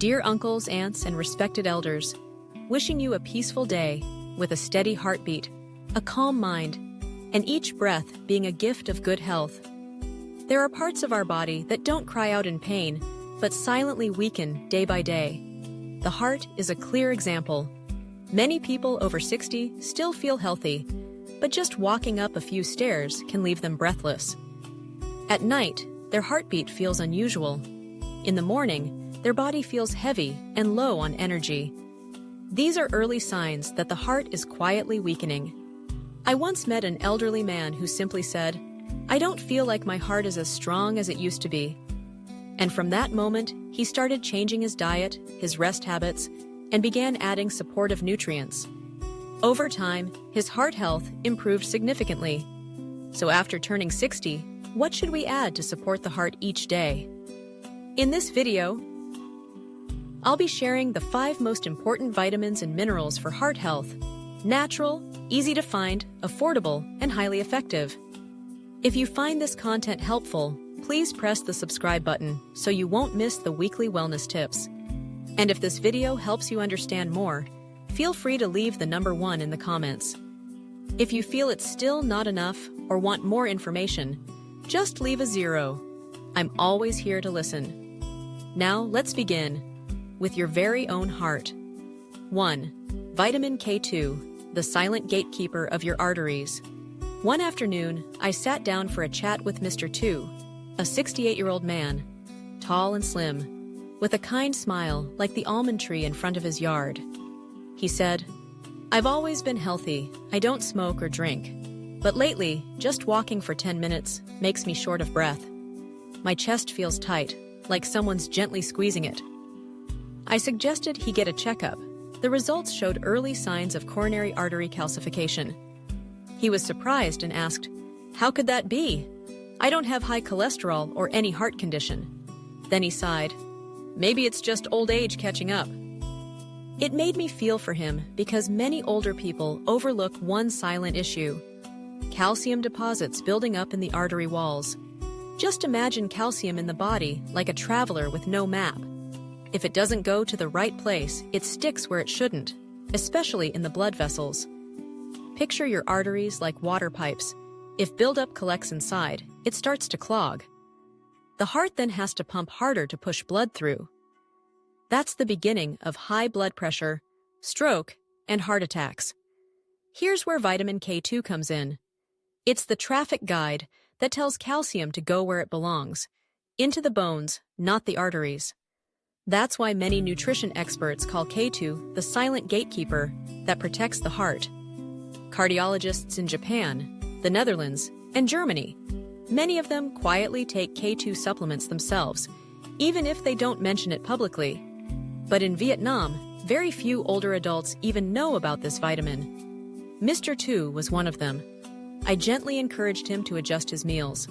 Dear uncles, aunts, and respected elders, wishing you a peaceful day with a steady heartbeat, a calm mind, and each breath being a gift of good health. There are parts of our body that don't cry out in pain, but silently weaken day by day. The heart is a clear example. Many people over 60 still feel healthy, but just walking up a few stairs can leave them breathless. At night, their heartbeat feels unusual. In the morning, their body feels heavy and low on energy. These are early signs that the heart is quietly weakening. I once met an elderly man who simply said, "I don't feel like my heart is as strong as it used to be." And from that moment, he started changing his diet, his rest habits, and began adding supportive nutrients. Over time, his heart health improved significantly. So after turning 60, what should we add to support the heart each day? In this video, I'll be sharing the 5 most important vitamins and minerals for heart health: natural, easy to find, affordable, and highly effective. If you find this content helpful, please press the subscribe button so you won't miss the weekly wellness tips. And if this video helps you understand more, feel free to leave the number 1 in the comments. If you feel it's still not enough or want more information, just leave a 0. I'm always here to listen. Now let's begin with your very own heart. 1. Vitamin K2, the silent gatekeeper of your arteries. One afternoon, I sat down for a chat with Mr. 2, a 68-year-old man, tall and slim, with a kind smile like the almond tree in front of his yard. He said, "I've always been healthy. I don't smoke or drink. But lately, just walking for 10 minutes makes me short of breath. My chest feels tight, like someone's gently squeezing it." I suggested he get a checkup. The results showed early signs of coronary artery calcification. He was surprised and asked, "How could that be? I don't have high cholesterol or any heart condition." Then he sighed, "Maybe it's just old age catching up." It made me feel for him because many older people overlook one silent issue: calcium deposits building up in the artery walls. Just imagine calcium in the body like a traveler with no map. If it doesn't go to the right place, it sticks where it shouldn't, especially in the blood vessels. Picture your arteries like water pipes. If buildup collects inside, it starts to clog. The heart then has to pump harder to push blood through. That's the beginning of high blood pressure, stroke, and heart attacks. Here's where vitamin K2 comes in. It's the traffic guide that tells calcium to go where it belongs, into the bones, not the arteries. That's why many nutrition experts call K2 the silent gatekeeper that protects the heart. Cardiologists in Japan, the Netherlands, and Germany, many of them quietly take K2 supplements themselves, even if they don't mention it publicly. But in Vietnam, very few older adults even know about this vitamin. Mr. 2 was one of them. I gently encouraged him to adjust his meals,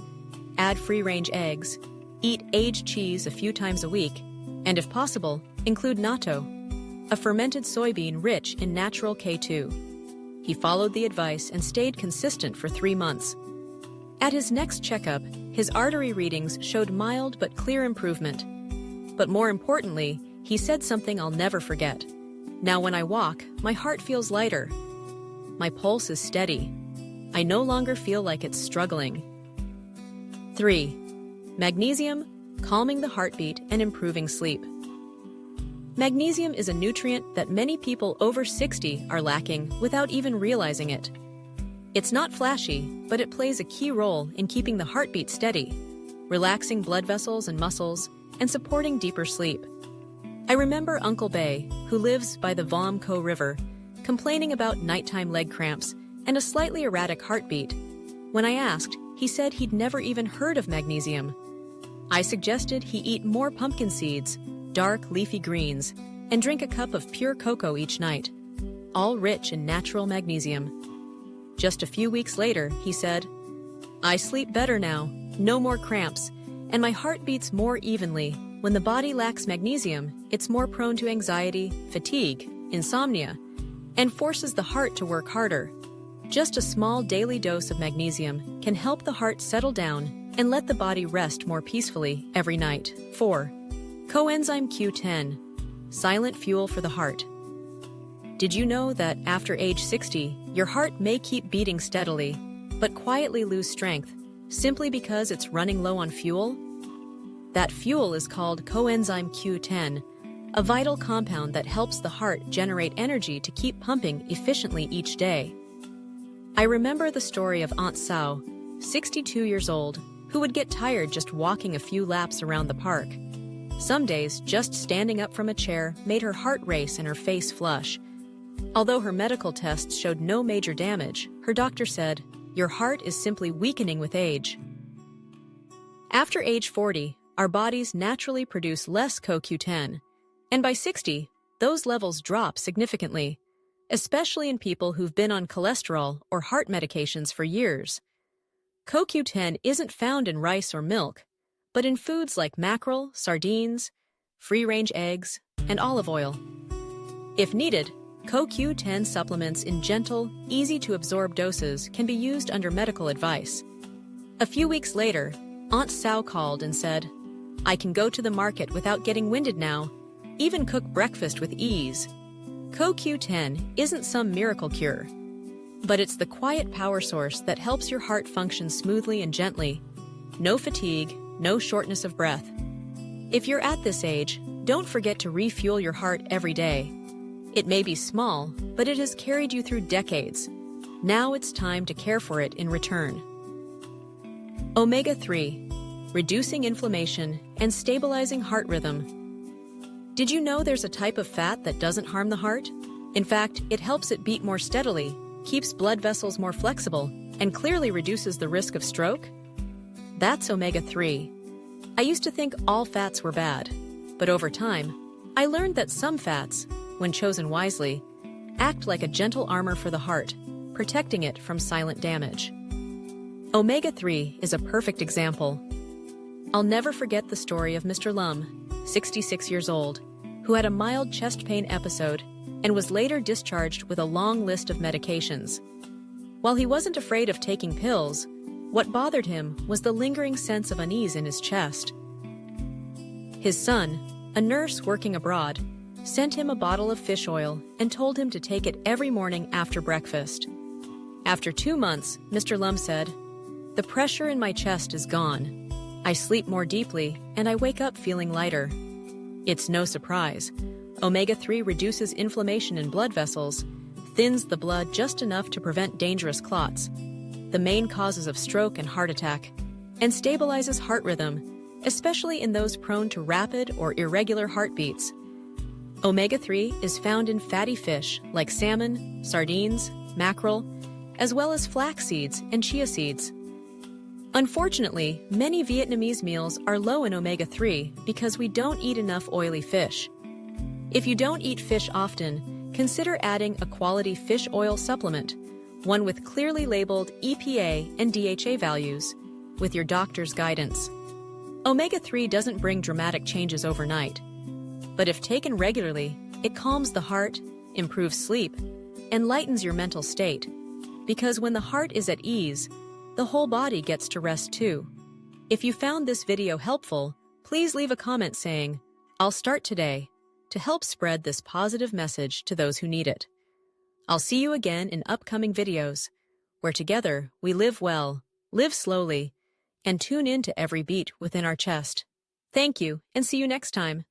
add free-range eggs, eat aged cheese a few times a week, and if possible, include natto, a fermented soybean rich in natural K2. He followed the advice and stayed consistent for 3 months. At his next checkup, his artery readings showed mild but clear improvement. But more importantly, he said something I'll never forget. "Now when I walk, my heart feels lighter. My pulse is steady. I no longer feel like it's struggling." 3. Magnesium, calming the heartbeat and improving sleep. Magnesium is a nutrient that many people over 60 are lacking without even realizing it. It's not flashy, but it plays a key role in keeping the heartbeat steady, relaxing blood vessels and muscles, and supporting deeper sleep. I remember Uncle Bay, who lives by the Vam Co River, complaining about nighttime leg cramps and a slightly erratic heartbeat. When I asked, he said he'd never even heard of magnesium. I suggested he eat more pumpkin seeds, dark leafy greens, and drink a cup of pure cocoa each night, all rich in natural magnesium. Just a few weeks later, he said, "I sleep better now, no more cramps, and my heart beats more evenly." When the body lacks magnesium, it's more prone to anxiety, fatigue, insomnia, and forces the heart to work harder. Just a small daily dose of magnesium can help the heart settle down and let the body rest more peacefully every night. 4. Coenzyme Q10, silent fuel for the heart. Did you know that after age 60, your heart may keep beating steadily, but quietly lose strength simply because it's running low on fuel? That fuel is called coenzyme Q10, a vital compound that helps the heart generate energy to keep pumping efficiently each day. I remember the story of Aunt Sao, 62 years old, who would get tired just walking a few laps around the park. Some days, just standing up from a chair made her heart race and her face flush. Although her medical tests showed no major damage, her doctor said, "Your heart is simply weakening with age." After age 40, our bodies naturally produce less CoQ10, and by 60, those levels drop significantly, especially in people who've been on cholesterol or heart medications for years. CoQ10 isn't found in rice or milk, but in foods like mackerel, sardines, free-range eggs, and olive oil. If needed, CoQ10 supplements in gentle, easy-to-absorb doses can be used under medical advice. A few weeks later, Aunt Sao called and said, "I can go to the market without getting winded now, even cook breakfast with ease." CoQ10 isn't some miracle cure, but it's the quiet power source that helps your heart function smoothly and gently. No fatigue, no shortness of breath. If you're at this age, don't forget to refuel your heart every day. It may be small, but it has carried you through decades. Now it's time to care for it in return. Omega-3, reducing inflammation and stabilizing heart rhythm. Did you know there's a type of fat that doesn't harm the heart? In fact, it helps it beat more steadily, keeps blood vessels more flexible, and clearly reduces the risk of stroke? That's omega-3. I used to think all fats were bad, but over time, I learned that some fats, when chosen wisely, act like a gentle armor for the heart, protecting it from silent damage. Omega-3 is a perfect example. I'll never forget the story of Mr. Lum, 66 years old, who had a mild chest pain episode and was later discharged with a long list of medications. While he wasn't afraid of taking pills, what bothered him was the lingering sense of unease in his chest. His son, a nurse working abroad, sent him a bottle of fish oil and told him to take it every morning after breakfast. After 2 months, Mr. Lum said, "The pressure in my chest is gone. I sleep more deeply, and I wake up feeling lighter." It's no surprise. Omega-3 reduces inflammation in blood vessels, thins the blood just enough to prevent dangerous clots, the main causes of stroke and heart attack, and stabilizes heart rhythm, especially in those prone to rapid or irregular heartbeats. Omega-3 is found in fatty fish like salmon, sardines, mackerel, as well as flax seeds and chia seeds. Unfortunately, many Vietnamese meals are low in omega-3 because we don't eat enough oily fish. If you don't eat fish often, consider adding a quality fish oil supplement, one with clearly labeled EPA and DHA values, with your doctor's guidance. Omega-3 doesn't bring dramatic changes overnight, but if taken regularly, it calms the heart, improves sleep, and lightens your mental state. Because when the heart is at ease, the whole body gets to rest too. If you found this video helpful, please leave a comment saying, "I'll start today," to help spread this positive message to those who need it. I'll see you again in upcoming videos, where together we live well, live slowly, and tune in to every beat within our chest. Thank you, and see you next time.